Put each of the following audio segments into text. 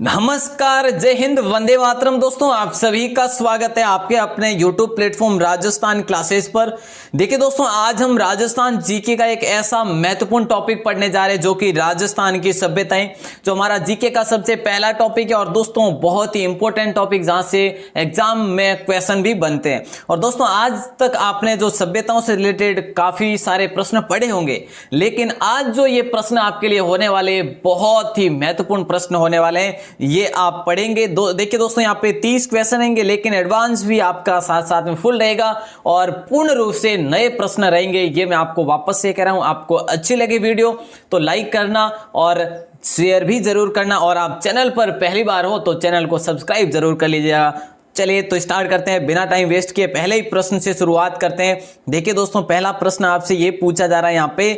नमस्कार, जय हिंद, वंदे मातरम। दोस्तों, आप सभी का स्वागत है आपके अपने YouTube प्लेटफॉर्म राजस्थान क्लासेस पर। देखिए दोस्तों, आज हम राजस्थान जीके का एक ऐसा महत्वपूर्ण टॉपिक पढ़ने जा रहे हैं जो कि राजस्थान की सभ्यताएं, जो हमारा जीके का सबसे पहला टॉपिक है। और दोस्तों, बहुत ही इंपॉर्टेंट टॉपिक जहां से एग्जाम में क्वेश्चन भी बनते हैं। और दोस्तों, आज तक आपने जो सभ्यताओं से रिलेटेड काफी सारे प्रश्न पढ़े होंगे, लेकिन आज जो ये प्रश्न आपके लिए होने वाले बहुत ही महत्वपूर्ण प्रश्न होने वाले हैं, ये आप पढ़ेंगे। देखिए दोस्तों, यहाँ पे 30 क्वेश्चन रहेंगे, लेकिन एडवांस भी आपका साथ साथ में फुल रहेगा और पूर्ण रूप से नए प्रश्न रहेंगे। ये मैं आपको वापस से कह रहा हूं। आपको अच्छी लगी वीडियो तो लाइक करना और शेयर भी जरूर करना, और आप चैनल पर पहली बार हो तो चैनल को सब्सक्राइब जरूर कर लीजिएगा। चलिए तो स्टार्ट करते हैं, बिना टाइम वेस्ट किए पहले ही प्रश्न से शुरुआत करते हैं। देखिए दोस्तों, पहला प्रश्न आपसे ये पूछा जा रहा है। यहाँ पे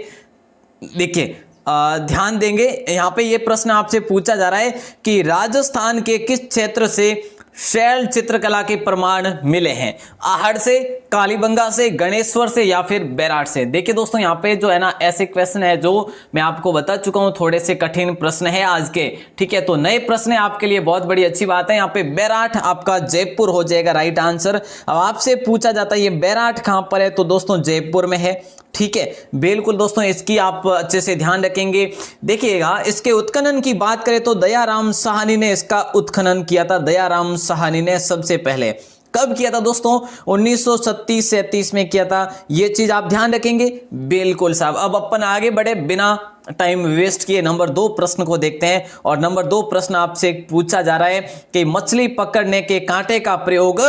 देखिए, ध्यान देंगे। यहाँ पे ये प्रश्न आपसे पूछा जा रहा है कि राजस्थान के किस क्षेत्र से शैल चित्रकला के प्रमाण मिले हैं? आहड़ से, कालीबंगा से, गणेश्वर से या फिर बैराट से? देखिए दोस्तों, यहाँ पे जो है ना, ऐसे क्वेश्चन है जो मैं आपको बता चुका हूँ, थोड़े से कठिन प्रश्न है आज के। ठीक है, तो नए प्रश्न है आपके लिए, बहुत बड़ी अच्छी बात है। यहाँ पे बैराट आपका जयपुर हो जाएगा राइट आंसर। अब आपसे पूछा जाता है ये बैराट कहाँ पर है, तो दोस्तों जयपुर में है। ठीक है, बिल्कुल दोस्तों, इसकी आप अच्छे से ध्यान रखेंगे। देखिएगा, इसके उत्खनन की बात करें तो दयाराम साहनी ने इसका उत्खनन किया था। दयाराम साहनी ने सबसे पहले कब किया था दोस्तों? 1937 में किया था। ये चीज आप ध्यान रखेंगे। बिल्कुल साहब। अब अपन आगे बढ़े बिना टाइम वेस्ट किए नंबर 2 प्रश्न को देखते हैं। और नंबर 2 प्रश्न आपसे पूछा जा रहा है कि मछली पकड़ने के कांटे का प्रयोग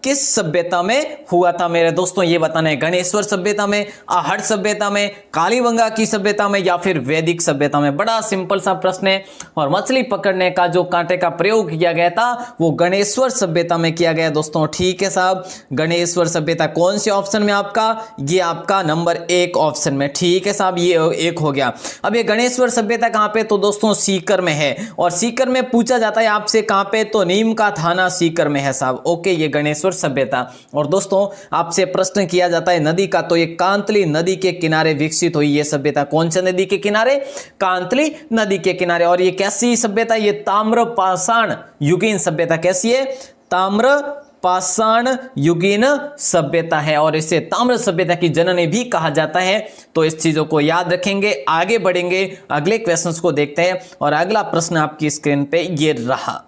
किस सभ्यता में हुआ था? मेरे दोस्तों, ये बताना है, गणेश्वर सभ्यता में, आहड़ सभ्यता में, कालीबंगा की सभ्यता में या फिर वैदिक सभ्यता में? बड़ा सिंपल सा प्रश्न है। और मछली पकड़ने का जो कांटे का प्रयोग किया गया था वो गणेश्वर सभ्यता में किया गया दोस्तों। ठीक है साहब, गणेश्वर सभ्यता कौन से ऑप्शन में आपका? ये आपका नंबर 1 ऑप्शन में। ठीक है साहब, ये एक हो गया। अब ये गणेश्वर सभ्यता कहां पे? तो दोस्तों सीकर में है। और सीकर में पूछा जाता है आपसे कहां पे, तो नीम का थाना सीकर में है साहब। ओके, ये गणेश्वर सभ्यता। और दोस्तों, आपसे प्रश्न किया जाता है नदी का, तो ये कांतली नदी के किनारे विकसित हुई ये सभ्यता। कौन सी नदी के किनारे? कांतली नदी के किनारे। और ये कैसी सभ्यता? ये ताम्रपाषाण युगीन सभ्यता। कैसी है? ताम्र पाषाण युगीन सभ्यता है, और इसे ताम्र सभ्यता की जननी भी कहा जाता है। तो इस चीजों को याद रखेंगे। आगे बढ़ेंगे, अगले क्वेश्चंस को देखते हैं। और अगला प्रश्न आपकी स्क्रीन पे ये रहा।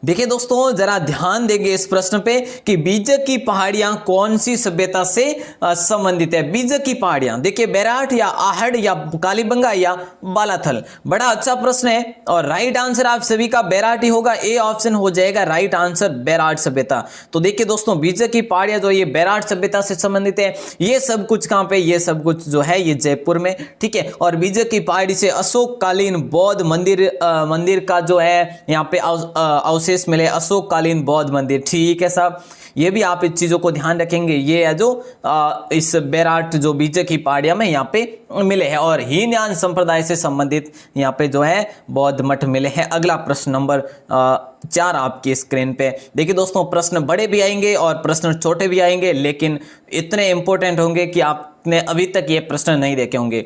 देखिए दोस्तों, जरा ध्यान देंगे इस प्रश्न पे कि बीजक की पहाड़ियां कौन सी सभ्यता से संबंधित है? बीजक की पहाड़ियां, देखिए बैराट या आहड़ या कालीबंगा या बालाथल? बड़ा अच्छा प्रश्न है। और राइट आंसर आप सभी का बैराट ही होगा। ए ऑप्शन हो जाएगा राइट आंसर, बैराट सभ्यता। तो देखिए दोस्तों, बीजक की पहाड़ियां जो ये बैराट सभ्यता से संबंधित है। ये सब कुछ कहां पे? ये सब कुछ जो है ये जयपुर में। ठीक है, और बीजक की पहाड़ी से अशोक कालीन बौद्ध मंदिर का जो है यहाँ पे मिले, अशोक कालीन बौद्ध मंदिर। ठीक है साहब, ये भी आप इस चीजों को ध्यान रखेंगे। ये है जो इस बैराट जो बीजक की पहाड़ियां में यहाँ पे मिले हैं। और हीनयान संप्रदाय से संबंधित यहाँ पे जो है बौद्ध मठ मिले हैं। अगला प्रश्न नंबर 4 आपकी स्क्रीन पे। देखिए दोस्तों, प्रश्न बड़े भी आएंगे और प्रश्न छोटे भी आएंगे, लेकिन इतने इंपॉर्टेंट होंगे कि आपने अभी तक ये प्रश्न नहीं देखे होंगे।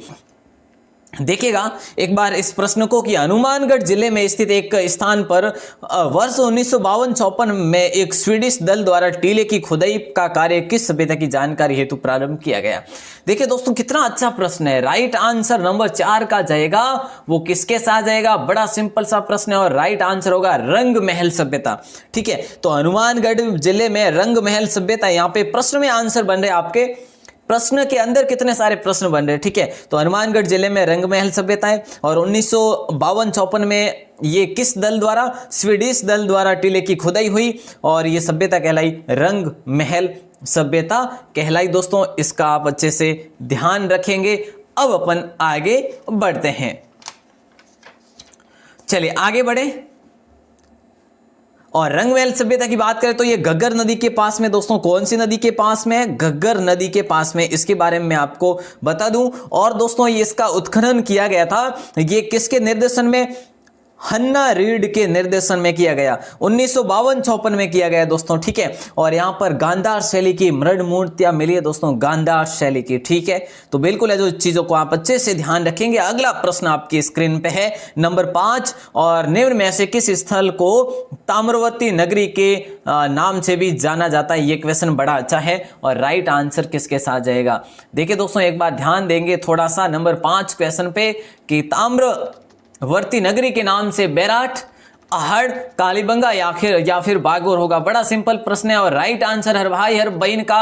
देखिएगा एक बार इस प्रश्न को कि हनुमानगढ़ जिले में स्थित एक स्थान पर वर्ष 1952-56 में एक स्वीडिश दल द्वारा टीले की खुदाई का कार्य किस सभ्यता की जानकारी हेतु प्रारंभ किया गया? देखिए दोस्तों, कितना अच्छा प्रश्न है। राइट आंसर नंबर 4 का जाएगा। वो किसके साथ जाएगा? बड़ा सिंपल सा प्रश्न है, और राइट आंसर होगा रंग महल सभ्यता। ठीक है, तो हनुमानगढ़ जिले में रंग महल सभ्यता। यहाँ पे प्रश्न में आंसर बन रहे आपके, प्रश्न के अंदर कितने सारे प्रश्न बन रहे। ठीक है, तो हनुमानगढ़ जिले में रंग महल सभ्यता है। और 1952-56 में ये किस दल द्वारा? स्वीडिश दल द्वारा टीले की खुदाई हुई, और ये सभ्यता कहलाई रंग महल सभ्यता कहलाई। दोस्तों, इसका आप अच्छे से ध्यान रखेंगे। अब अपन आगे बढ़ते हैं। चलिए आगे बढ़े। और रंगमहल सभ्यता की बात करें तो ये घग्गर नदी के पास में। दोस्तों, कौन सी नदी के पास में है? घग्गर नदी के पास में। इसके बारे में मैं आपको बता दूं। और दोस्तों, ये इसका उत्खनन किया गया था, ये किसके निर्देशन में? हन्ना रीड के निर्देशन में किया गया, 1952-54 में किया गया दोस्तों, ठीक है। और यहाँ पर गांधार शैली की मृण मूर्तियां मिली है दोस्तों, गांधार शैली की, ठीक है। तो बिल्कुल है जो चीजों को आप अच्छे से ध्यान रखेंगे। अगला प्रश्न आपकी स्क्रीन पे है नंबर 5, और निम्न में से किस स्थल को ताम्रवती नगरी के नाम से भी जाना जाता है? ये क्वेश्चन बड़ा अच्छा है और राइट आंसर किसके साथ जाएगा? देखिए दोस्तों, एक बार ध्यान देंगे थोड़ा सा नंबर 5 क्वेश्चन पे कि ताम्रवर्ती नगरी के नाम से बैराठ, आहड़, कालीबंगा या फिर बागोर होगा। बड़ा सिंपल प्रश्न है और राइट आंसर हर भाई हर बहन का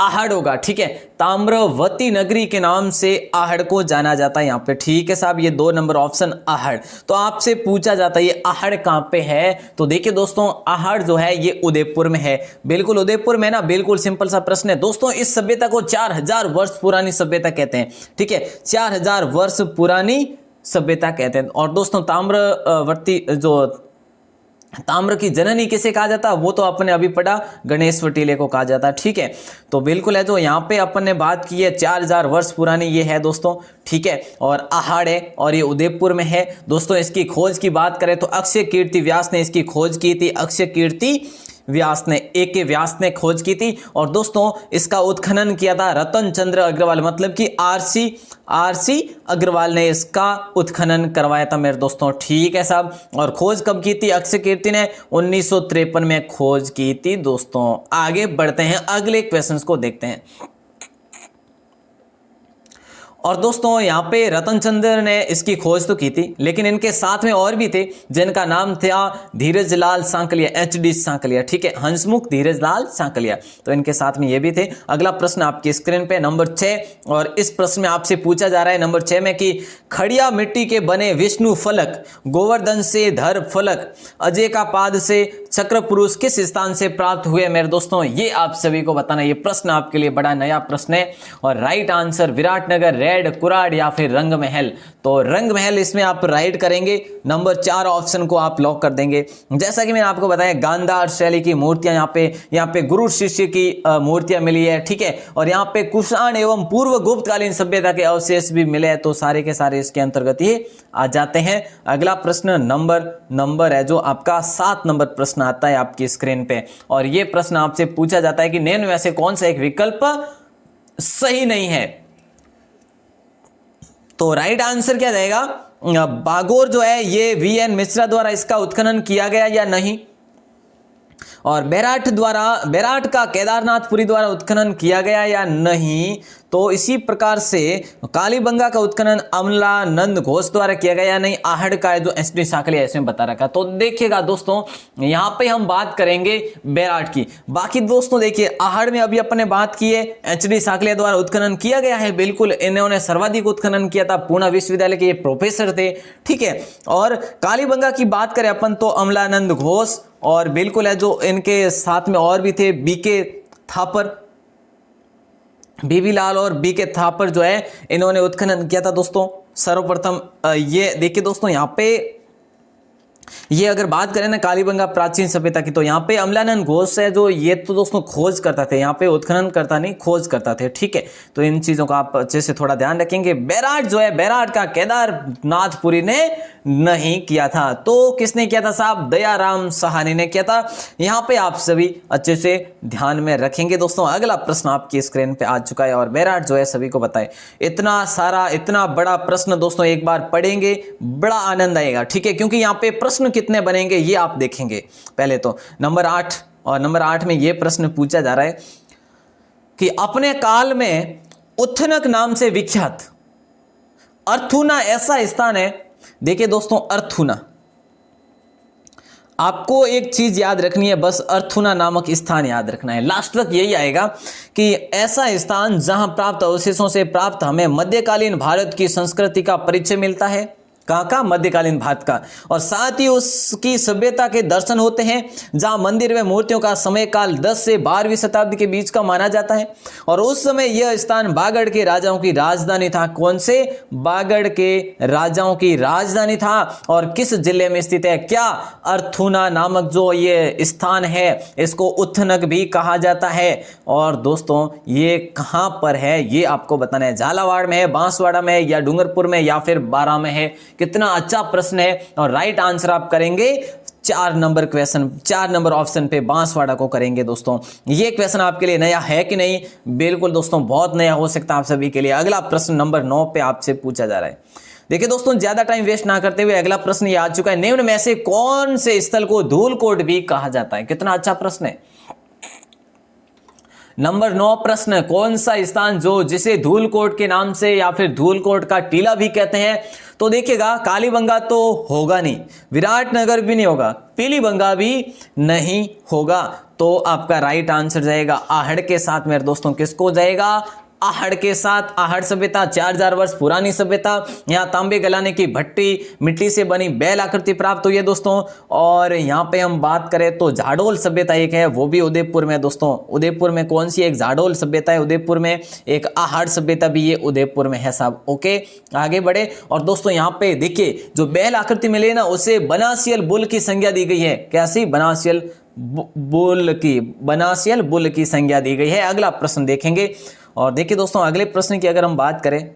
आहड़ होगा, ठीक है। ताम्रवती नगरी के नाम से आहड़ को जाना जाता है यहाँ पे, ठीक है साहब। ये 2 नंबर ऑप्शन आहड़। तो आपसे पूछा जाता है ये आहड़ कहाँ पे है? तो देखिए दोस्तों, आहड़ जो है ये उदयपुर में है, बिल्कुल उदयपुर में ना। बिल्कुल सिंपल सा प्रश्न है दोस्तों। इस सभ्यता को 4000 वर्ष पुरानी सभ्यता कहते हैं, ठीक है। 4000 वर्ष पुरानी सभ्यता कहते हैं। और दोस्तों ताम्रवर्ती जो ताम्र की जननी किसे कहा जाता है? वो तो अपन ने अभी पढ़ा, गणेश वटीले को कहा जाता है, ठीक है। तो बिल्कुल है जो यहाँ पे अपन ने बात की है 4000 वर्ष पुरानी ये है दोस्तों, ठीक है। और आहड़ है और ये उदयपुर में है दोस्तों। इसकी खोज की बात करें तो अक्षय कीर्ति व्यास ने इसकी खोज की थी, अक्षय कीर्ति व्यास ने, A.K. व्यास ने खोज की थी। और दोस्तों इसका उत्खनन किया था रतन चंद्र अग्रवाल, मतलब कि आरसी अग्रवाल ने इसका उत्खनन करवाया था मेरे दोस्तों, ठीक है साहब। और खोज कब की थी? अक्षय कीर्ति ने 1953 में खोज की थी दोस्तों। आगे बढ़ते हैं, अगले क्वेश्चंस को देखते हैं। और दोस्तों यहाँ पे रतन चंद्र ने इसकी खोज तो की थी, लेकिन इनके साथ में और भी थे जिनका नाम था धीरज लाल सांकलिया, HD सांकलिया, ठीक है। हंसमुख धीरज लाल सांकलिया, तो इनके साथ में ये भी थे। अगला प्रश्न आपकी स्क्रीन पे नंबर 6, और इस प्रश्न में आपसे पूछा जा रहा है नंबर 6 में कि खड़िया मिट्टी के बने विष्णु फलक, गोवर्धन से धर फलक, अजय का पाद से चक्र पुरुष किस स्थान से प्राप्त हुए? मेरे दोस्तों ये आप सभी को बताना। ये प्रश्न आपके लिए बड़ा नया प्रश्न है और right answer Viratnagar, red, Kurad या फिर रंग महल। तो रंग महल इसमें आप राइट करेंगे, नंबर 4 ऑप्शन को आप लॉक कर देंगे। जैसा कि मैंने आपको बताया गांधार शैली की मूर्तियां यहाँ पे गुरु शिष्य की मूर्तियां मिली है, ठीक है। और यहाँ पे कुषाण एवं पूर्व गुप्तकालीन सभ्यता के अवशेष भी मिले हैं, तो सारे के सारे इसके अंतर्गत ही आ जाते हैं। अगला प्रश्न नंबर है जो आपका 7 नंबर प्रश्न आता है आपकी स्क्रीन पे, और ये प्रश्न आपसे पूछा जाता है कि निम्न में से कौन सा एक विकल्प सही नहीं है? तो राइट आंसर क्या जाएगा? बागोर जो है ये VN मिश्रा द्वारा इसका उत्खनन किया गया या नहीं, और बैराठ का केदारनाथपुरी द्वारा उत्खनन किया गया या नहीं। तो इसी प्रकार से कालीबंगा का उत्खनन अमलानंद घोष द्वारा किया गया या नहीं। आहड़ का जो HD सांकलिया इसमें बता रखा। तो देखिएगा दोस्तों यहाँ पे हम बात करेंगे बैराठ की। बाकी दोस्तों देखिए आहड़ में अभी अपन ने बात की है HD सांकलिया द्वारा उत्खनन किया गया है, बिल्कुल इन्होंने सर्वाधिक उत्खनन किया था, पूना विश्वविद्यालय के ये प्रोफेसर थे, ठीक है। और कालीबंगा की बात करें अपन तो अमलानंद घोष, और बिल्कुल है जो इनके साथ में और भी थे BK थापर, BB लाल और BK थापर जो है इन्होंने उत्खनन किया था दोस्तों सर्वप्रथम। ये देखिए दोस्तों यहाँ पे ये अगर बात करें ना कालीबंगा प्राचीन सभ्यता की, तो यहाँ पे अमलानंद घोष है जो ये तो दोस्तों खोज करता थे, यहाँ पे उत्खनन करता नहीं, खोज करता थे, ठीक है। तो इन चीजों का आप अच्छे से थोड़ा ध्यान रखेंगे। बैराठ जो है बैराठ का केदारनाथपुरी ने नहीं किया था, तो किसने किया था साहब? दयाराम साहनी ने किया था। यहाँ पे आप सभी अच्छे से ध्यान में रखेंगे दोस्तों। अगला प्रश्न आपकी स्क्रीन पे आ चुका है और बैराठ जो है सभी को बताए। इतना बड़ा प्रश्न दोस्तों एक बार पढ़ेंगे बड़ा आनंद आएगा, ठीक है, क्योंकि यहाँ पे प्रश्न कितने बनेंगे ये आप देखेंगे। पहले तो नंबर 8, और नंबर 8 में ये प्रश्न पूछा जा रहा है कि अपने काल में उत्थनक नाम से विख्यात अर्थुना ऐसा स्थान है। देखिए दोस्तों अर्थुना, आपको एक चीज याद रखनी है, बस अर्थुना नामक स्थान याद रखना है। लास्ट तक यही आएगा कि ऐसा स्थान जहां प्राप्त अवशेषों से प्राप्त हमें मध्यकालीन भारत की संस्कृति का परिचय मिलता है। कहाँ का? मध्यकालीन भारत का। और साथ ही उसकी सभ्यता के दर्शन होते हैं, जहाँ मंदिर व मूर्तियों का समय काल 10 से 12वीं शताब्दी के बीच का माना जाता है। और उस समय यह स्थान बागड़ के राजाओं की राजधानी था। कौन से? बागड़ के राजाओं की राजधानी था। और किस जिले में स्थित है? क्या अर्थुना नामक जो ये स्थान है इसको उत्थनक भी कहा जाता है। और दोस्तों ये कहाँ पर है ये आपको बताना है। झालावाड़ में है, बांसवाड़ा में है, या डूंगरपुर में, या फिर बारां में है, कितना अच्छा प्रश्न है। और राइट आंसर आप करेंगे 4 नंबर क्वेश्चन, 4 नंबर ऑप्शन पे बांसवाड़ा को करेंगे दोस्तों। ये क्वेश्चन आपके लिए नया है कि नहीं? बिल्कुल दोस्तों, बहुत नया हो सकता है आप सभी के लिए। अगला प्रश्न नंबर 9 पे आपसे पूछा जा रहा है। देखिए दोस्तों, ज्यादा टाइम वेस्ट ना करते हुए अगला प्रश्न ये आ चुका है। निम्न में से कौन से स्थल को धूलकोट भी कहा जाता है? कितना अच्छा प्रश्न है। नंबर 9 प्रश्न, कौन सा स्थान जो जिसे धूलकोट के नाम से या फिर धूलकोट का टीला भी कहते हैं? तो देखिएगा, कालीबंगा तो होगा नहीं, विराटनगर भी नहीं होगा, पीलीबंगा भी नहीं होगा। तो आपका राइट आंसर जाएगा आहड़ के साथ मेरे दोस्तों। किसको जाएगा? आहड़ के साथ। आहड़ सभ्यता 4000 वर्ष पुरानी सभ्यता। यहाँ तांबे गलाने की भट्टी, मिट्टी से बनी बैल आकृति प्राप्त हुई है दोस्तों। और यहाँ पे हम बात करें तो झाडोल सभ्यता एक है, वो भी उदयपुर में दोस्तों। उदयपुर में कौन सी? एक झाडोल सभ्यता है उदयपुर में, एक आहड़ सभ्यता भी ये उदयपुर में है साहब। ओके, आगे बढ़े। और दोस्तों यहाँ पे देखिए, जो बैल आकृति मिली है ना, उसे बनासियल बुल की संज्ञा दी गई है। कैसी? बनासियल बुल की संज्ञा दी गई है। अगला प्रश्न देखेंगे। और देखिए दोस्तों, अगले प्रश्न की अगर हम बात करें,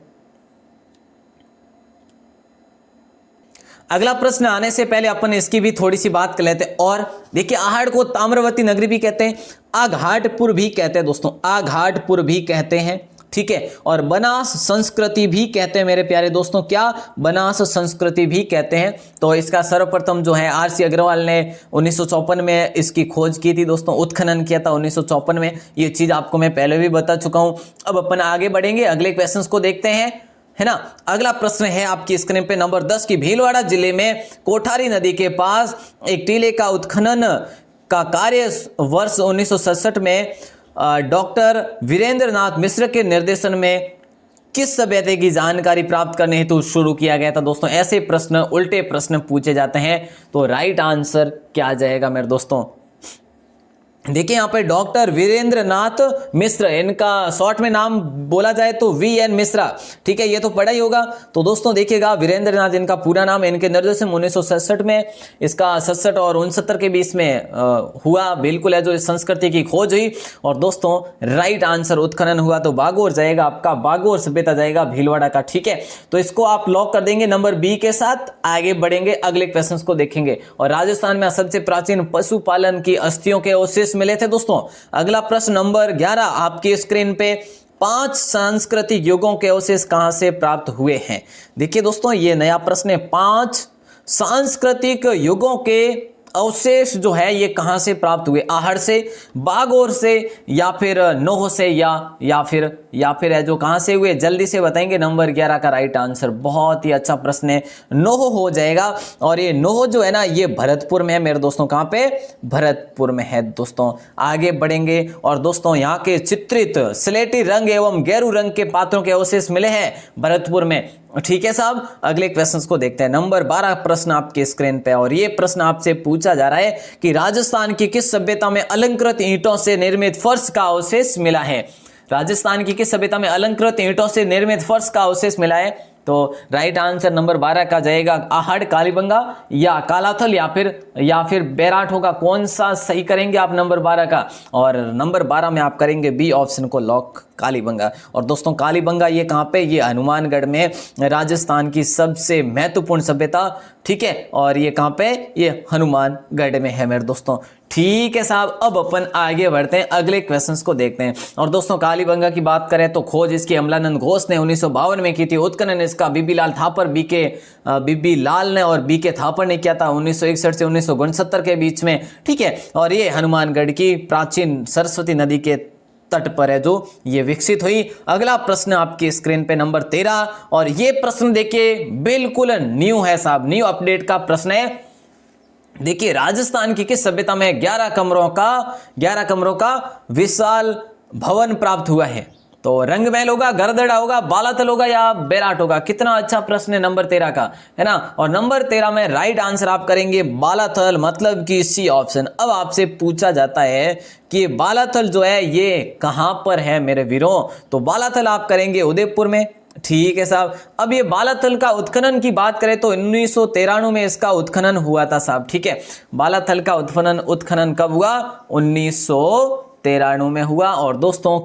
अगला प्रश्न आने से पहले अपन इसकी भी थोड़ी सी बात कर लेते हैं। और देखिए, आहड़ को ताम्रवती नगरी भी कहते हैं, आघाटपुर भी कहते हैं दोस्तों, आघाटपुर भी कहते हैं, ठीक है। और बनास संस्कृति भी कहते हैं मेरे प्यारे दोस्तों। क्या? बनास संस्कृति भी कहते हैं। तो इसका सर्वप्रथम जो है आर.सी. अग्रवाल ने 1954 में इसकी खोज की थी दोस्तों, उत्खनन किया था 1954 में। ये चीज आपको मैं पहले भी बता चुका हूं। अब अपन आगे बढ़ेंगे, अगले क्वेश्चंस को देखते हैं, है ना। अगला प्रश्न है आपकी स्क्रीन पे नंबर 10 की भीलवाड़ा जिले में कोठारी नदी के पास एक टीले का उत्खनन का कार्य वर्ष 1967 में डॉक्टर वीरेंद्र नाथ मिश्र के निर्देशन में किस सभ्यता की जानकारी प्राप्त करने हेतु शुरू किया गया था दोस्तों? ऐसे प्रश्न, उल्टे प्रश्न पूछे जाते हैं। तो राइट आंसर क्या जाएगा मेरे दोस्तों? देखिए, यहाँ पे डॉक्टर वीरेंद्र नाथ मिश्र, इनका शॉर्ट में नाम बोला जाए तो वी.एन. मिश्रा, ठीक है, ये तो पढ़ा ही होगा। तो दोस्तों देखिएगा, वीरेंद्र नाथ इनका पूरा नाम। इनके निर्देशन 1967 में, इसका 67 और 69 के बीच में हुआ, बिल्कुल है, जो इस संस्कृति की खोज हुई। और दोस्तों राइट आंसर उत्खनन हुआ तो बागोर जाएगा आपका, बागोर सभ्यता जाएगा भीलवाड़ा का, ठीक है। तो इसको आप लॉक कर देंगे नंबर बी के साथ। आगे बढ़ेंगे, अगले क्वेश्चन को देखेंगे। और राजस्थान में सबसे प्राचीन पशुपालन की अस्थियों के अवशेष मिले थे दोस्तों। अगला प्रश्न नंबर 11 आपकी स्क्रीन पे, 5 सांस्कृतिक युगों के अवशेष कहां से प्राप्त हुए हैं? देखिए दोस्तों, ये नया प्रश्न है। 5 सांस्कृतिक युगों के अवशेष जो है ये कहां से प्राप्त हुए? आहड़ से, बागोर से, या फिर नोह से, या फिर है जो कहां से हुए? जल्दी से बताएंगे। नंबर 11 का राइट आंसर, बहुत ही अच्छा प्रश्न है, नोह हो जाएगा। और ये नोह जो है ना, ये भरतपुर में है मेरे दोस्तों। कहां पे? भरतपुर में है दोस्तों। आगे बढ़ेंगे। और दोस्तों यहाँ के चित्रित स्लेटी रंग एवं गेरू रंग के पात्रों के अवशेष मिले हैं भरतपुर में, ठीक है साहब। अगले क्वेश्चंस को देखते हैं। नंबर 12 प्रश्न आपके स्क्रीन पे। और ये प्रश्न आपसे पूछा जा रहा है कि राजस्थान की किस सभ्यता में अलंकृत ईंटों से निर्मित फर्श का अवशेष मिला है? राजस्थान की किस सभ्यता में अलंकृत ईंटों से निर्मित फर्श का अवशेष मिला है? तो राइट आंसर नंबर 12 का जाएगा आहड़, कालीबंगा या कालाथल या फिर बैराट होगा। कौन सा सही करेंगे आप नंबर 12 का? और नंबर 12 में आप करेंगे बी ऑप्शन को लॉक, कालीबंगा। और दोस्तों कालीबंगा ये कहां पे? ये हनुमानगढ़ में, राजस्थान की सबसे महत्वपूर्ण सभ्यता, ठीक है। और ये कहां पे? ये हनुमानगढ़ में है मेरे दोस्तों, ठीक है साहब। अब अपन आगे बढ़ते हैं, अगले क्वेश्चंस को देखते हैं। और दोस्तों कालीबंगा की बात करें तो खोज इसकी अमलानंद घोष ने 1952 में की थी। उत्खनन इसका बीबी लाल थापर, बीबी लाल ने और बीके थापर ने किया था 1961 से 1969 के बीच में, ठीक है। और ये हनुमानगढ़ की प्राचीन सरस्वती नदी के तट पर है जो ये विकसित हुई। अगला प्रश्न आपकी स्क्रीन पे नंबर 13। और ये प्रश्न देखिए बिल्कुल न्यू है साहब, न्यू अपडेट का प्रश्न है। देखिए, राजस्थान की किस सभ्यता में 11 कमरों का विशाल भवन प्राप्त हुआ है? तो रंगमहल होगा, गरदड़ा होगा, बालाथल होगा या बैराट होगा? कितना अच्छा प्रश्न है नंबर 13 का, है ना। और नंबर 13 में राइट आंसर आप करेंगे बालाथल, मतलब कि सी ऑप्शन। अब आपसे पूछा जाता है कि बालाथल जो है ये कहां पर है मेरे वीरों? तो बालाथल आप करेंगे उदयपुर में, ठीक है साहब। अब ये बालाथल का उत्खनन की बात करें तो 1993 में इसका उत्खनन हुआ था साहब, ठीक है। बालाथल का उत्खनन कब हुआ? 1993 में हुआ। और दोस्तों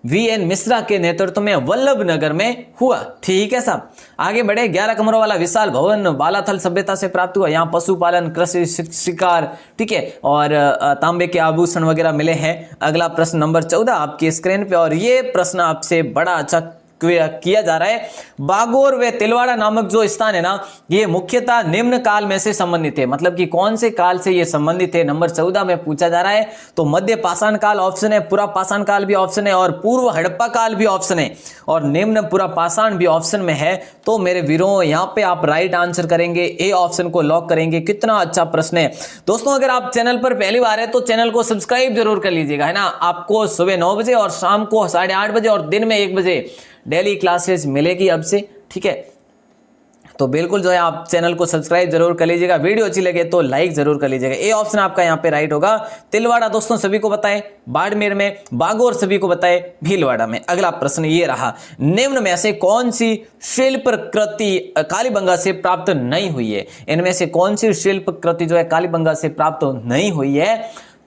VN मिश्रा के नेतृत्व में वल्लभ नगर में हुआ। ठीक है साहब, आगे बढ़े। 11 कमरों वाला विशाल भवन बालाथल सभ्यता से प्राप्त हुआ। यहाँ पशुपालन, कृषि, शिकार, ठीक है, और तांबे के आभूषण वगैरह मिले हैं। अगला प्रश्न नंबर 14 आपकी स्क्रीन पे, और ये प्रश्न आपसे बड़ा अच्छा किया जा रहा है। बागोर व तिलवाड़ा नामक जो स्थान है ना, ये मुख्यतः निम्न काल में से संबंधित है। मतलब कि कौन से काल से ये संबंधित है, नंबर 14 में पूछा जा रहा है। तो मध्य पाषाण काल ऑप्शन है, पुरा पाषाण काल भी ऑप्शन है, और पूर्व हड़प्पा काल भी ऑप्शन है, और निम्न पुरा पाषाण भी ऑप्शन में है। तो मेरे वीरों, यहाँ पे आप राइट आंसर करेंगे, ए ऑप्शन को लॉक करेंगे। कितना अच्छा प्रश्न है दोस्तों। अगर आप चैनल पर पहली बार है तो चैनल को सब्सक्राइब जरूर कर लीजिएगा, है ना। आपको सुबह 9 बजे और शाम को 8:30 बजे और दिन में 1 बजे डेली क्लासेस मिलेगी अब से, ठीक है। तो बिल्कुल जो है आप चैनल को सब्सक्राइब जरूर कर लीजिएगा। वीडियो अच्छी लगे तो लाइक जरूर कर लीजिएगा। ए ऑप्शन आपका यहाँ पे राइट होगा। तिलवाड़ा दोस्तों सभी को बताएं, बाड़मेर में, बागोर सभी को बताएं, भीलवाड़ा में। अगला प्रश्न ये रहा, निम्न में से कौन सी शिल्प कृति कालीबंगा से प्राप्त नहीं हुई है। इनमें से कौन सी शिल्प कृति जो है कालीबंगा से प्राप्त नहीं हुई है।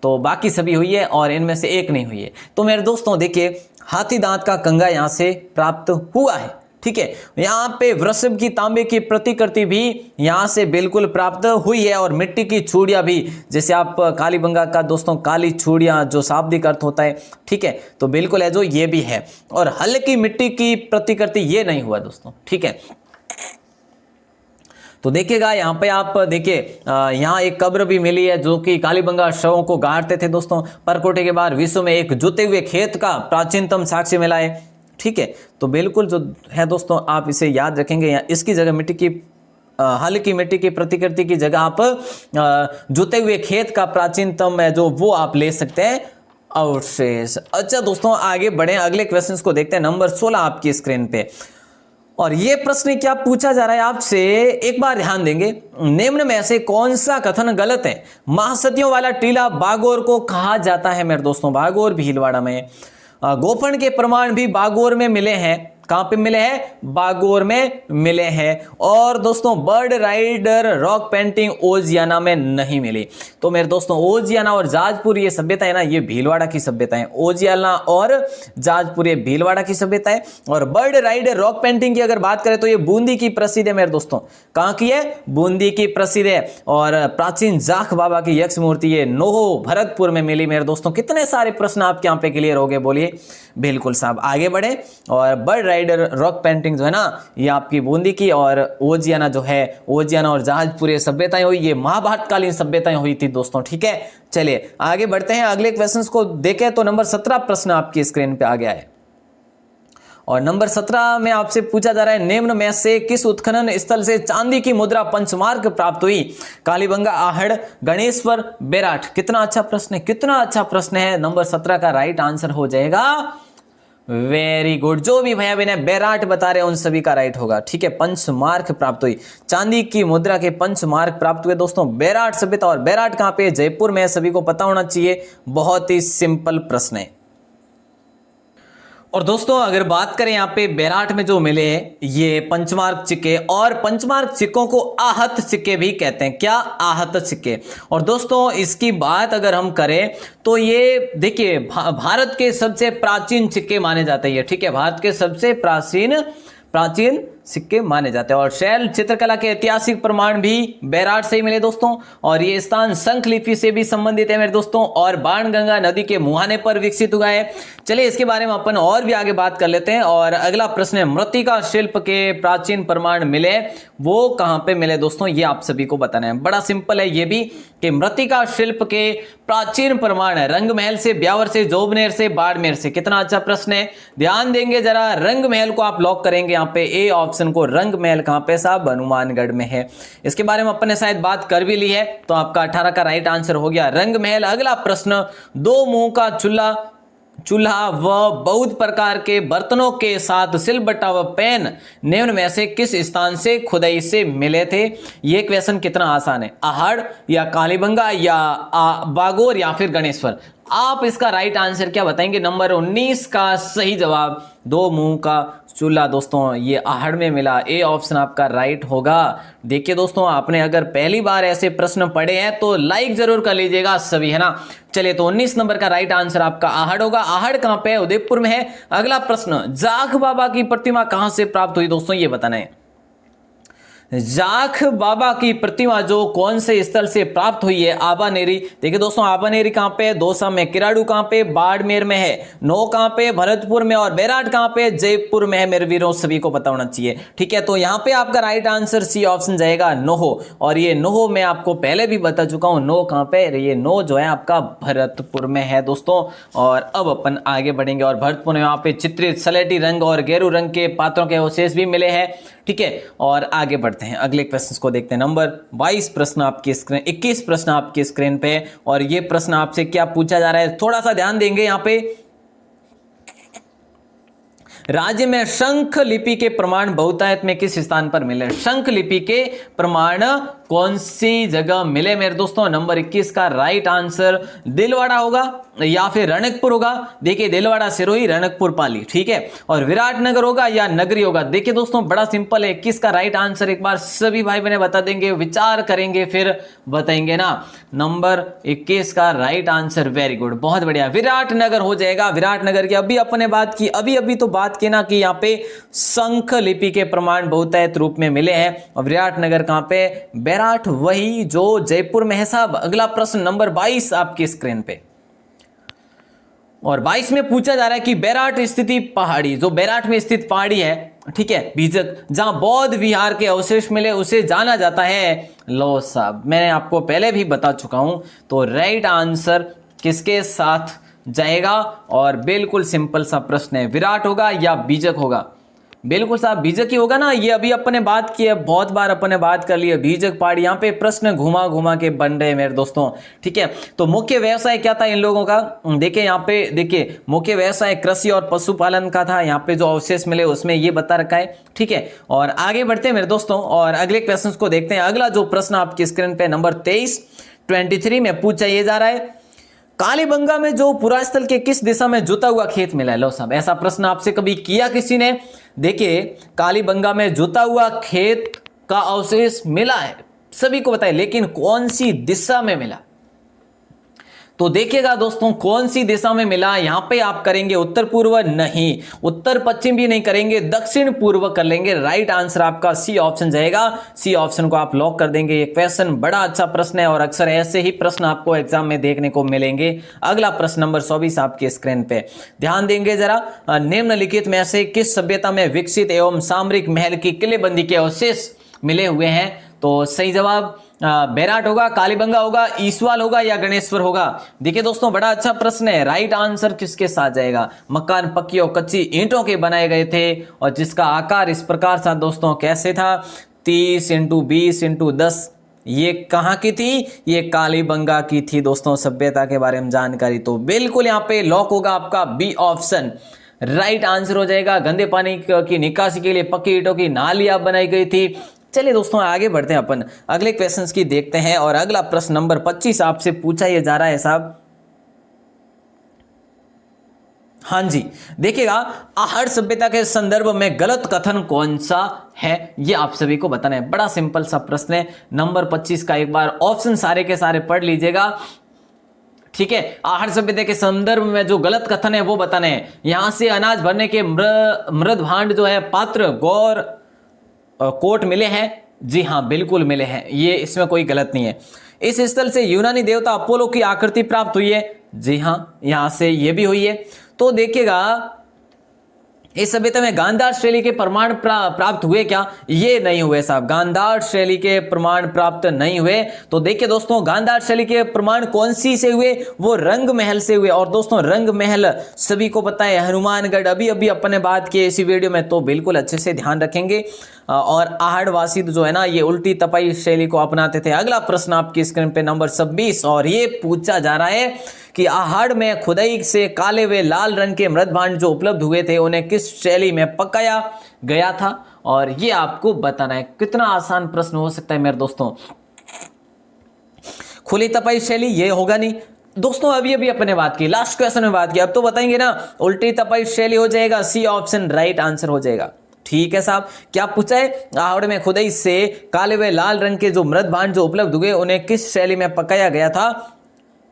तो बाकी सभी हुई है और इनमें से एक नहीं हुई है। तो मेरे दोस्तों देखिए, हाथी दांत का कंगा यहां से प्राप्त हुआ है, ठीक है। यहाँ पे वृषभ की तांबे की प्रतिकृति भी यहां से बिल्कुल प्राप्त हुई है, और मिट्टी की चूड़ियां भी, जैसे आप कालीबंगा का दोस्तों काली चूड़ियां जो शाब्दिक अर्थ होता है, ठीक है, तो बिल्कुल है जो ये भी है। और हल्की मिट्टी की प्रतिकृति ये नहीं हुआ दोस्तों, ठीक है। तो देखिएगा यहाँ पे आप देखिए, यहाँ एक कब्र भी मिली है जो कि कालीबंगा शवों को गाड़ते थे दोस्तों। परकोटे के बाद विश्व में एक जुते हुए खेत का प्राचीनतम साक्ष्य मिला है, ठीक है। तो बिल्कुल जो है दोस्तों आप इसे याद रखेंगे। इसकी जगह मिट्टी की हल्की मिट्टी की प्रतिकृति की जगह आप जुते हुए खेत का प्राचीनतम है जो वो आप ले सकते हैं अवशेष। अच्छा दोस्तों आगे बढ़े, अगले क्वेश्चन को देखते हैं। नंबर 16 आपकी स्क्रीन पे, और ये प्रश्न क्या पूछा जा रहा है आपसे, एक बार ध्यान देंगे। निम्न में से कौन सा कथन गलत है। महासतियों वाला टीला बागोर को कहा जाता है मेरे दोस्तों, बागोर भीलवाड़ा में। गोफन के प्रमाण भी बागोर में मिले हैं। कहां पे मिले हैं, बागोर में मिले हैं। और दोस्तों bird rider rock painting Ojiyana में नहीं मिली। तो मेरे दोस्तों ओजियाना और जाजपुर ये सभ्यता है ना, ये भीलवाड़ा की सभ्यता है। ओजियाना और जाजपुर ये भीलवाड़ा की सभ्यता है। और बर्ड राइडर रॉक पेंटिंग की अगर बात करें तो ये बूंदी की प्रसिद्ध है मेरे दोस्तों। कहां की है, बूंदी की प्रसिद्ध है। और प्राचीन जाख बाबा की यक्ष मूर्ति ये नोहो भरतपुर में मिली मेरे दोस्तों। कितने सारे प्रश्न आपके यहाँ पे क्लियर हो गए, बोलिए। बिल्कुल साहब, आगे बढ़े। और बर्ड राइडर रॉक पेंटिंग जो है ना, ये आपकी बूंदी की, और ओजियाना जो है, ओजियाना और जहाजपुर सभ्यताएं हुई, ये महाभारत कालीन सभ्यताएं हुई थी दोस्तों, ठीक है। चलिए आगे बढ़ते हैं, अगले क्वेश्चंस को देखें। तो नंबर 17 प्रश्न आपकी स्क्रीन पे आ गया है, और नंबर 17 में आपसे पूछा जा रहा है, निम्न में से किस उत्खनन स्थल से चांदी की मुद्रा पंचमार्क प्राप्त हुई। कालीबंगा, आहड़, गणेश्वर, बेराट। कितना अच्छा प्रश्न है, कितना अच्छा प्रश्न है। नंबर 17 का राइट आंसर हो जाएगा, वेरी गुड। जो भी भैया बहने बेराट बता रहे हैं उन सभी का राइट होगा, ठीक है। पंचमार्क प्राप्त हुई, चांदी की मुद्रा के पंचमार्क प्राप्त हुए दोस्तों बेराट सभ्यता। और बेराट कहां पे, जयपुर में, सभी को पता होना चाहिए। बहुत ही सिंपल प्रश्न है। और दोस्तों अगर बात करें यहाँ पे बेराट में जो मिले ये पंचमार्क सिक्के, और पंचमार्क सिक्कों को आहत सिक्के भी कहते हैं। क्या, आहत सिक्के। और दोस्तों इसकी बात अगर हम करें तो ये देखिए भारत के सबसे प्राचीन सिक्के माने जाते हैं, ठीक है। भारत के सबसे प्राचीन सिक्के माने जाते हैं। और शैल चित्रकला के ऐतिहासिक प्रमाण भी बेराट से ही मिले दोस्तों। और ये स्थान शंख लिपि से भी संबंधित है मेरे दोस्तों, और बाणगंगा नदी के मुहाने पर विकसित हुआ है। चलिए इसके बारे में अपन और भी आगे बात कर लेते हैं। और अगला प्रश्न है, मृत्तिका शिल्प के प्राचीन प्रमाण मिले, वो कहां पे मिले दोस्तों, ये आप सभी को बताना है। बड़ा सिंपल है ये भी, कि मृत्तिका शिल्प के प्राचीन प्रमाण है रंग महल से, ब्यावर से, जोबनेर से, बाड़मेर से। कितना अच्छा प्रश्न है, ध्यान देंगे जरा। रंग महल को आप लॉक करेंगे यहाँ पे, ए ऑप्शन को। रंग महल कहां पे साहब, हनुमानगढ़ में है। इसके बारे में अपन ने शायद बात कर भी ली है, तो आपका 18 का राइट आंसर हो गया रंग महल। अगला प्रश्न, 2 मुंह का चूल्हा व बहुत प्रकार के बर्तनों के साथ सिलबट्टा व पैन निम्न में से किस स्थान से खुदाई से मिले थे। ये क्वेश्चन कितना आसान है, आहड़ या कालीबंगा या बागोर या फिर गणेश्वर। आप इसका राइट आंसर क्या बताएंगे। नंबर 19 का सही जवाब, 2 मुंह का चूल्हा दोस्तों ये आहड़ में मिला, ए ऑप्शन आपका राइट होगा। देखिए दोस्तों, आपने अगर पहली बार ऐसे प्रश्न पढ़े हैं तो लाइक जरूर कर लीजिएगा सभी, है ना। चलिए, तो 19 नंबर का राइट आंसर आपका आहड़ होगा। आहड़ कहां पे है? उदयपुर में है। अगला प्रश्न, जाख बाबा की प्रतिमा कहां से प्राप्त हुई दोस्तों, ये बताना है। जाख बाबा की प्रतिमा जो कौन से स्थल से प्राप्त हुई है? आबानेरी। देखिए दोस्तों, आबानेरी कहां पे है? दौसा में। किराड़ू कहां पे? बाड़मेर में है। नो कहां पे? भरतपुर में। और बैराट कहां पे? जयपुर में है। मेरे वीरों सभी को पता होना चाहिए, ठीक है। तो यहां पे आपका राइट आंसर सी ऑप्शन जाएगा, नोहो। और ये नोहो मैं आपको पहले भी बता चुका हूं। नो कहां पे? ये नो जो है आपका भरतपुर में है दोस्तों। और अब अपन आगे बढ़ेंगे और भरतपुर में वहां पे चित्रित सलेटी रंग और गेरू रंग के पात्रों के अवशेष भी मिले हैं, ठीक है। और आगे बढ़ते हैं, अगले क्वेश्चन को देखते हैं। नंबर 22 प्रश्न आपकी स्क्रीन, 21 प्रश्न आपकी स्क्रीन पे। और ये प्रश्न आपसे क्या पूछा जा रहा है, थोड़ा सा ध्यान देंगे यहां पे। राज्य में शंख लिपि के प्रमाण बहुतायत में किस स्थान पर मिले? शंख लिपि के प्रमाण कौन सी जगह मिले मेरे दोस्तों? नंबर 21 का राइट आंसर दिलवाड़ा होगा या फिर रणकपुर होगा। देखिए, दिलवाड़ा सिरोही, रणकपुर पाली, ठीक है। और विराटनगर होगा या नगरी होगा? देखिए दोस्तों, बड़ा सिंपल है। 21 का राइट आंसर एक बार सभी भाई बहने बता देंगे, विचार करेंगे फिर बताएंगे ना। नंबर 21 का राइट आंसर, वेरी गुड, बहुत बढ़िया, विराटनगर हो जाएगा। विराटनगर की अभी अपने बात की, अभी तो बात की ना कि यहाँ पे शंख लिपि के प्रमाण बहुतायत रूप में मिले हैं। और विराटनगर कहां पे? बैराठ, वही जो जयपुर में है साहब। अगला प्रश्न नंबर 22 आपकी स्क्रीन पे। और 22 में पूछा जा रहा है कि बैराठ स्थिति पहाड़ी, जो बैराठ में स्थित पहाड़ी है, ठीक है, बीजक, जहां बौद्ध विहार के अवशेष मिले उसे जाना जाता है। लो साहब, मैंने आपको पहले भी बता चुका हूं। तो राइट आंसर किसके साथ जाएगा? और बिल्कुल सिंपल सा प्रश्न है, विराट होगा या बीजक होगा? बिल्कुल साहब, बीजक ही होगा ना। ये अभी अपने बात की है, बहुत बार अपने बात कर लिए, बीजक पहाड़ी। यहाँ पे प्रश्न घुमा घुमा के बन रहे हैं मेरे दोस्तों, ठीक है। तो मुख्य व्यवसाय क्या था इन लोगों का? देखिए यहाँ पे, देखिए मुख्य व्यवसाय कृषि और पशुपालन का था। यहाँ पे जो अवशेष मिले उसमें ये बता रखा है, ठीक है। और आगे बढ़ते हैं मेरे दोस्तों और अगले क्वेश्चन को देखते हैं। अगला जो प्रश्न आपकी स्क्रीन पे नंबर 23 में पूछा ये जा रहा है, कालीबंगा में जो पुरास्थल के किस दिशा में जुता हुआ खेत मिला है? लो साहब, ऐसा प्रश्न आपसे कभी किया किसी ने? देखिए, कालीबंगा में जुता हुआ खेत का अवशेष मिला है, सभी को बताए, लेकिन कौन सी दिशा में मिला? तो देखिएगा दोस्तों, कौन सी दिशा में मिला। यहां पे आप करेंगे उत्तर पूर्व, नहीं, उत्तर पश्चिम भी नहीं करेंगे, दक्षिण पूर्व कर लेंगे। राइट आंसर आपका सी ऑप्शन जाएगा। सी ऑप्शन को आप लॉक कर देंगे। ये क्वेश्चन बड़ा अच्छा प्रश्न है और अक्सर ऐसे ही प्रश्न आपको एग्जाम में देखने को मिलेंगे। अगला प्रश्न नंबर 24 आपके स्क्रीन पे ध्यान देंगे जरा। निम्नलिखित में से किस सभ्यता में विकसित एवं सामरिक महल की किलेबंदी के अवशेष मिले हुए हैं? तो सही जवाब बैराठ होगा, कालीबंगा होगा, ईसवाल होगा या गणेश्वर होगा? देखिए दोस्तों, बड़ा अच्छा प्रश्न है। राइट आंसर किसके साथ जाएगा? मकान पक्की और कच्ची ईंटों के बनाए गए थे और जिसका आकार इस प्रकार था दोस्तों, कैसे था? 30 × 20 × 10। ये कहां की थी? ये कालीबंगा की थी दोस्तों। सभ्यता के बारे में जानकारी तो बिल्कुल यहाँ पे लॉक होगा आपका बी ऑप्शन, राइट आंसर हो जाएगा। गंदे पानी की निकासी के लिए पक्की ईंटों की नालियां बनाई गई थी। चलिए दोस्तों, आगे बढ़ते हैं अपन, अगले क्वेश्चंस की देखते हैं। और अगला प्रश्न नंबर 25 आपसे पूछा यह जा रहा है साहब। हाँ जी, देखिएगा, आहड़ सभ्यता के संदर्भ में गलत कथन कौन सा है, ये आप सभी को बताना है। बड़ा सिंपल सा प्रश्न है। नंबर 25 का एक बार ऑप्शन सारे के सारे पढ़ लीजिएगा, ठीक है। आहड़ सभ्यता के संदर्भ में जो गलत कथन है वो बताने हैं। यहां से अनाज भरने के मृद भांड जो है, पात्र, गौर, कोट मिले हैं। जी हाँ, बिल्कुल मिले हैं, ये इसमें कोई गलत नहीं है। इस स्थल से यूनानी देवता अपोलो की आकृति प्राप्त हुई है। जी हाँ, यहां से ये भी हुई है। तो देखिएगा, इस सभ्यता में गांधार शैली के प्रमाण प्राप्त हुए क्या? ये नहीं हुए साहब, गांधार शैली के प्रमाण प्राप्त नहीं हुए। तो देखिए दोस्तों, गांधार शैली के प्रमाण कौन सी से हुए? वो रंग महल से हुए। और दोस्तों, रंग महल सभी को पता है, हनुमानगढ़, अभी अपने बात की इसी वीडियो में, तो बिल्कुल अच्छे से ध्यान रखेंगे। और आहड़वासी जो है ना, ये उल्टी तपाई शैली को अपनाते थे। अगला प्रश्न आपकी स्क्रीन पे नंबर 26 और ये पूछा जा रहा है कि आहड़ में खुदाई से काले व लाल रंग के मृद भांड जो उपलब्ध हुए थे उन्हें किस शैली में पकाया गया था? और ये आपको बताना है। कितना आसान प्रश्न हो सकता है मेरे दोस्तों। खुली तपाई शैली ये होगा नहीं, दोस्तों अभी अभी अपने बात की, लास्ट क्वेश्चन में बात की, अब तो बताएंगे ना। उल्टी तपई शैली हो जाएगा, सी ऑप्शन राइट आंसर हो जाएगा। ठीक है साहब, क्या पूछा है? आहड़ में खुदाई से काले व लाल रंग के जो मृद भांड जो उपलब्ध हुए उन्हें किस शैली में पकाया गया था?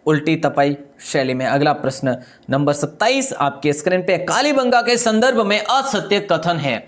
उल्टी तपई शैली में। अगला प्रश्न नंबर 27 आपके स्क्रीन पे, कालीबंगा के संदर्भ में असत्य कथन है।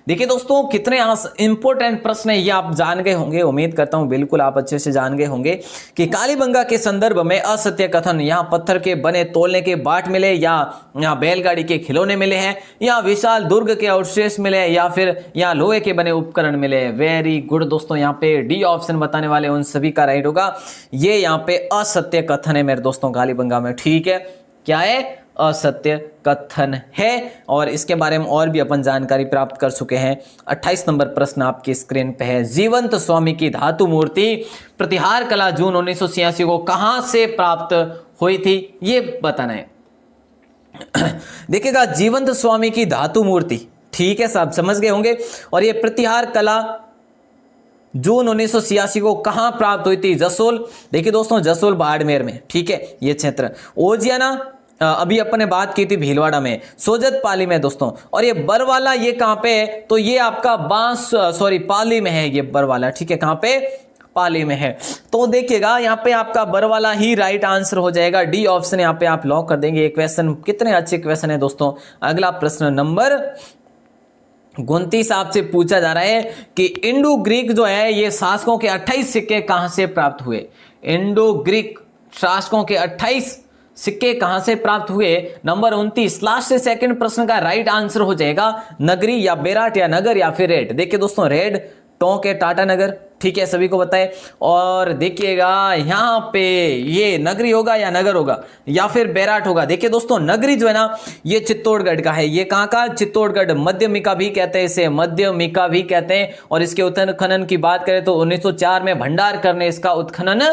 देखिए दोस्तों कितने इंपॉर्टेंट प्रश्न है ये, आप जान गए होंगे, उम्मीद करता हूं बिल्कुल आप अच्छे से जान गए होंगे कि कालीबंगा के संदर्भ में असत्य कथन, यहाँ पत्थर के बने तोलने के बाट मिले, या यहाँ बैलगाड़ी के खिलौने मिले हैं, या विशाल दुर्ग के अवशेष मिले, या फिर यहाँ लोहे के बने उपकरण मिले। वेरी गुड दोस्तों, यहाँ पे डी ऑप्शन बताने वाले उन सभी का राइट होगा। ये यहाँ पे असत्य कथन है मेरे दोस्तों कालीबंगा में। ठीक है, क्या है? असत्य कथन है। और इसके बारे में और भी अपन जानकारी प्राप्त कर चुके हैं। 28 नंबर प्रश्न आपकी स्क्रीन पे है, जीवंत स्वामी की धातु मूर्ति प्रतिहार कला जून 1986 को कहां से प्राप्त हुई थी, ये बताना है। देखिएगा, जीवंत स्वामी की धातु मूर्ति, ठीक है साहब, समझ गए होंगे। और ये प्रतिहार कला जून 1986 को कहां प्राप्त हुई थी? जसोल। देखिए दोस्तों, जसोल बाड़मेर में, ठीक है ये क्षेत्र। ओजियाना अभी अपन ने बात की थी भीलवाड़ा में, सोजत पाली में दोस्तों। और ये बरवाला ये कहां पे है? तो ये आपका पाली में है ये बरवाला। ठीक है, कहां पे? पाली में है। तो देखिएगा यहाँ पे आपका बरवाला ही राइट आंसर हो जाएगा। डी ऑप्शन यहाँ पे आप लॉक कर देंगे। ये क्वेश्चन कितने अच्छे क्वेश्चन है दोस्तों। अगला प्रश्न नंबर 29 आपसे पूछा जा रहा है कि इंडो ग्रीक जो है ये शासकों के 28 सिक्के कहां से प्राप्त हुए? इंडो ग्रीक शासकों के 28 सिक्के कहां से प्राप्त हुए? नंबर 29 लास्ट से सेकंड प्रश्न का राइट आंसर हो जाएगा नगरी या बेराट या नगर या फिर रेड। देखिए दोस्तों, रेड टोंक है टाटा नगर, ठीक है सभी को बताए। और देखिएगा यहां पे ये नगरी होगा या नगर होगा या फिर बेराट होगा। देखिए दोस्तों, नगरी जो है ना ये चित्तौड़गढ़ का है। ये कहां का? चित्तौड़गढ़। मध्यमिका भी कहते हैं इसे, मध्यमिका भी कहते हैं। और इसके उत्खनन की बात करें तो 1904 में भंडारकर ने इसका उत्खनन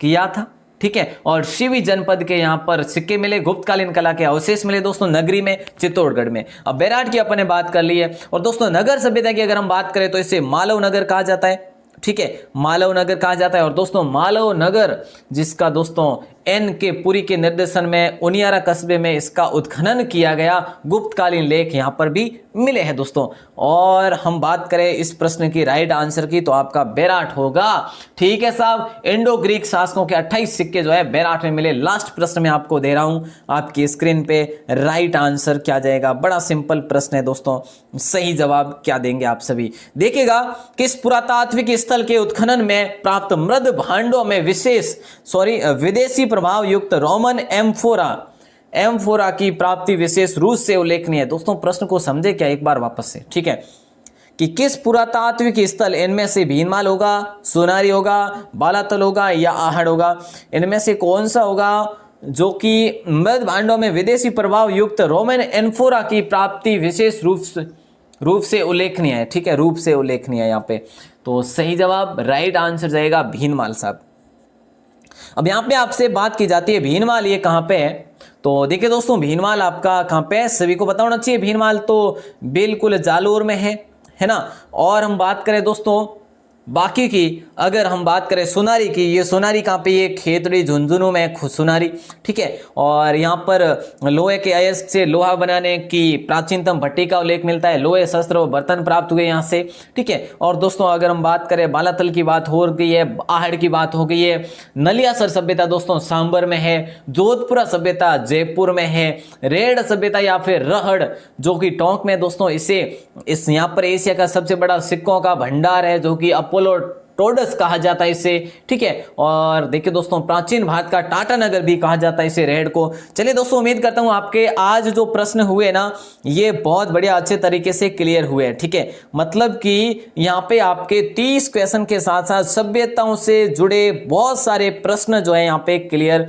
किया था। ठीक है, और शिवी जनपद के यहां पर सिक्के मिले, गुप्तकालीन कला के अवशेष मिले दोस्तों नगरी में, चित्तौड़गढ़ में। अब बेराट की अपन ने बात कर ली है। और दोस्तों नगर सभ्यता की अगर हम बात करें तो इसे मालव नगर कहा जाता है। ठीक है, मालव नगर कहा जाता है। और दोस्तों मालव नगर जिसका दोस्तों एन के पुरी के निर्देशन में उनियारा कस्बे में इसका उत्खनन किया गया, गुप्तकालीन लेख यहां पर भी मिले हैं दोस्तों। और हम बात करें इस प्रश्न की राइट आंसर की तो आपका बेराट होगा। ठीक है साहब, इंडो ग्रीक शासकों के 28 सिक्के जो है बेराट में मिले। लास्ट प्रश्न में आपको दे रहा हूं आपकी स्क्रीन पे, राइट आंसर क्या जाएगा? बड़ा सिंपल प्रश्न है दोस्तों, सही जवाब क्या देंगे आप सभी? देखिएगा, किस पुरातात्विक स्थल के उत्खनन में प्राप्त मृद भांडों में विदेशी प्रभाव युक्त रोमन एम्फोरा की प्राप्ति विशेष रूप से उल्लेखनीय है। दोस्तों प्रश्न को समझे क्या एक बार वापस से, ठीक है, कि किस पुरातात्विक स्थल इनमें से भीनमाल होगा, सोनारी होगा, बालातल होगा या आहड़ होगा? इनमें से कौन सा होगा जो कि मृद भांडों में विदेशी प्रभाव युक्त रोमन एम्फोरा की प्राप्ति विशेष रूप से उल्लेखनीय है? ठीक है, रूप से उल्लेखनीय है यहाँ पे। तो सही जवाब राइट आंसर जाएगा भीनमाल साहब। अब यहाँ पे आपसे बात की जाती है भीनमाल ये कहाँ पे है? तो देखिए दोस्तों, भीनमाल आपका कहाँ पे है सभी को पता होना चाहिए। भीनमाल तो बिल्कुल जालोर में है ना। और हम बात करें दोस्तों बाकी की, अगर हम बात करें सोनारी की, ये सोनारी कहाँ पे? ये खेतड़ी झुंझुनू में सोनारी। ठीक है, और यहाँ पर लोहे के अयस्क से लोहा बनाने की प्राचीनतम भट्टी का उल्लेख मिलता है। लोहे शस्त्र और बर्तन प्राप्त हुए यहाँ से। ठीक है, और दोस्तों अगर हम बात करें बालातल की बात हो गई है, आहड़ की बात हो गई है, नलियासर सभ्यता दोस्तों सांबर में है, जोधपुरा सभ्यता जयपुर में है, रेड सभ्यता या फिर रहड़ जो कि टोंक में दोस्तों, इस यहाँ पर एशिया का सबसे बड़ा सिक्कों का भंडार है जो कि टोडस कहा जाता है इसे। ठीक है, और देखिए दोस्तों प्राचीन भारत का टाटा नगर भी कहा जाता है इसे, रेड को। चलिए दोस्तों, उम्मीद करता हूं आपके आज जो प्रश्न हुए ना ये बहुत बढ़िया अच्छे तरीके से क्लियर हुए। ठीक है, मतलब कि यहाँ पे आपके 30 क्वेश्चन के साथ साथ सभ्यताओं से जुड़े बहुत सारे प्रश्न जो है यहाँ पे क्लियर,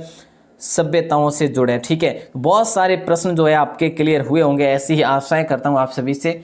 सभ्यताओं से जुड़े। ठीक है, बहुत सारे प्रश्न जो है आपके क्लियर हुए होंगे, ऐसी ही आशाएं करता हूं आप सभी से।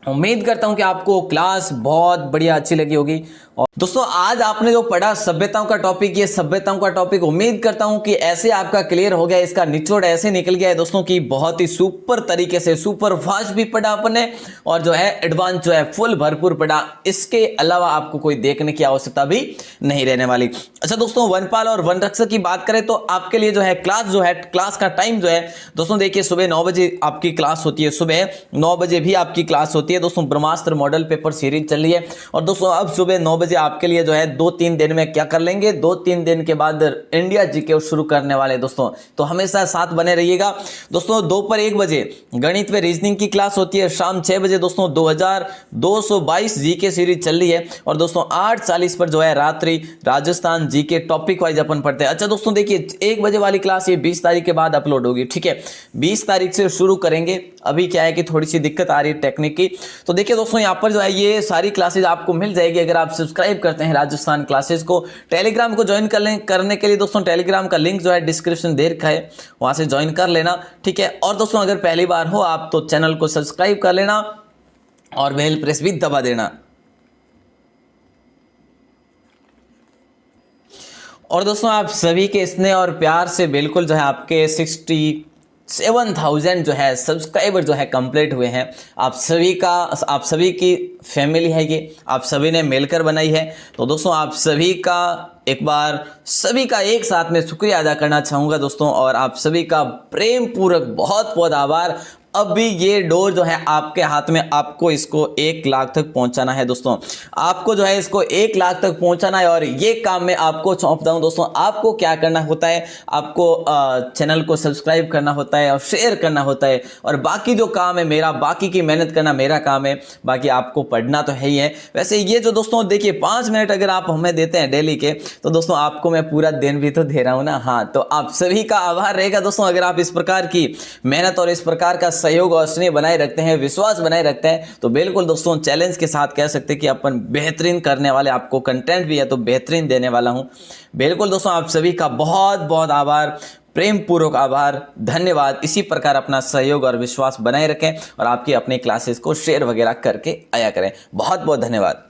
उम्मीद करता हूं कि आपको क्लास बहुत बढ़िया अच्छी लगी होगी। और दोस्तों आज आपने जो पढ़ा सभ्यताओं का टॉपिक, ये सभ्यताओं का टॉपिक उम्मीद करता हूं कि ऐसे आपका क्लियर हो गया, इसका निचोड़ ऐसे निकल गया है दोस्तों कि बहुत ही सुपर तरीके से, सुपर फास्ट भी पढ़ा आपने और जो है एडवांस जो है फुल भरपूर पढ़ा। इसके अलावा आपको कोई देखने की आवश्यकता भी नहीं रहने वाली। अच्छा दोस्तों, वनपाल और वनरक्षक की बात करें तो आपके लिए जो है क्लास का टाइम जो है दोस्तों देखिए सुबह 9 बजे आपकी क्लास होती है, सुबह 9 बजे भी आपकी क्लास होती है दोस्तों। ब्रह्मास्त्र मॉडल पेपर सीरीज चल रही है और दोस्तों अब सुबह 9 बजे आपके लिए जो है 2-3 दिन में क्या कर लेंगे, 2-3 दिन के बाद इंडिया जीके शुरू करने वाले दोस्तों, तो हमेशा साथ बने रहिएगा दोस्तों। दोपहर 1 बजे गणित व रीजनिंग की क्लास होती है, शाम 6 बजे दोस्तों 2222 जीके सीरीज चल रही है और दोस्तों 8:40 पर जो है रात्रि राजस्थान जीके टॉपिक वाइज अपन पढ़ते हैं। अच्छा दोस्तों देखिए 1 बजे वाली क्लास ये 20 तारीख के बाद अपलोड होगी, ठीक है, 20 तारीख से शुरू करेंगे। अभी क्या है कि थोड़ी सी दिक्कत आ रही है टेक्निक की, तो देखिए दोस्तों यहाँ पर जो है ये सारी क्लासेज आपको मिल जाएगी अगर आप सब्सक्राइब करते हैं राजस्थान क्लासेस को। टेलीग्राम को ज्वाइन करने के लिए दोस्तों टेलीग्राम का लिंक जो है डिस्क्रिप्शन दे रखा है, वहां से ज्वाइन कर लेना, ठीक है। और दोस्तों अगर पहली बार हो आप तो चैनल को सब्सक्राइब कर लेना और बेल प्रेस भी दबा देना। और दोस्तों आप सभी के स्नेह और प्यार से बिल्कुल जो है आपके 67,000 जो है सब्सक्राइबर जो है कंप्लीट हुए हैं। आप सभी की फैमिली है ये, आप सभी ने मिलकर बनाई है। तो दोस्तों आप सभी का एक बार सभी का एक साथ में शुक्रिया अदा करना चाहूँगा दोस्तों, और आप सभी का प्रेम पूर्वक बहुत बहुत आभार। अभी ये डोर जो है आपके हाथ में, आपको इसको 1 लाख तक पहुंचाना है दोस्तों, आपको जो है इसको 1 लाख तक पहुंचाना है और ये काम मैं आपको सौंपता हूं दोस्तों। आपको क्या करना होता है, आपको चैनल को सब्सक्राइब करना होता है और शेयर करना होता है, और बाकी जो काम है मेरा, बाकी की मेहनत करना मेरा काम है, बाकी आपको पढ़ना तो है ही है। वैसे ये जो दोस्तों देखिए 5 मिनट अगर आप हमें देते हैं डेली के, तो दोस्तों आपको मैं पूरा दिन भी तो दे रहा हूं ना। हाँ, तो आप सभी का आभार रहेगा दोस्तों अगर आप इस प्रकार की मेहनत और इस प्रकार का सहयोग और स्नेह बनाए रखते हैं, विश्वास बनाए रखते हैं, तो बिल्कुल दोस्तों चैलेंज के साथ कह सकते हैं कि अपन बेहतरीन करने वाले, आपको कंटेंट भी है तो बेहतरीन देने वाला हूं। बिल्कुल दोस्तों आप सभी का बहुत बहुत आभार, प्रेम पूर्वक आभार, धन्यवाद। इसी प्रकार अपना सहयोग और विश्वास बनाए रखें और आपकी अपनी क्लासेस को शेयर वगैरह करके आया करें। बहुत बहुत धन्यवाद।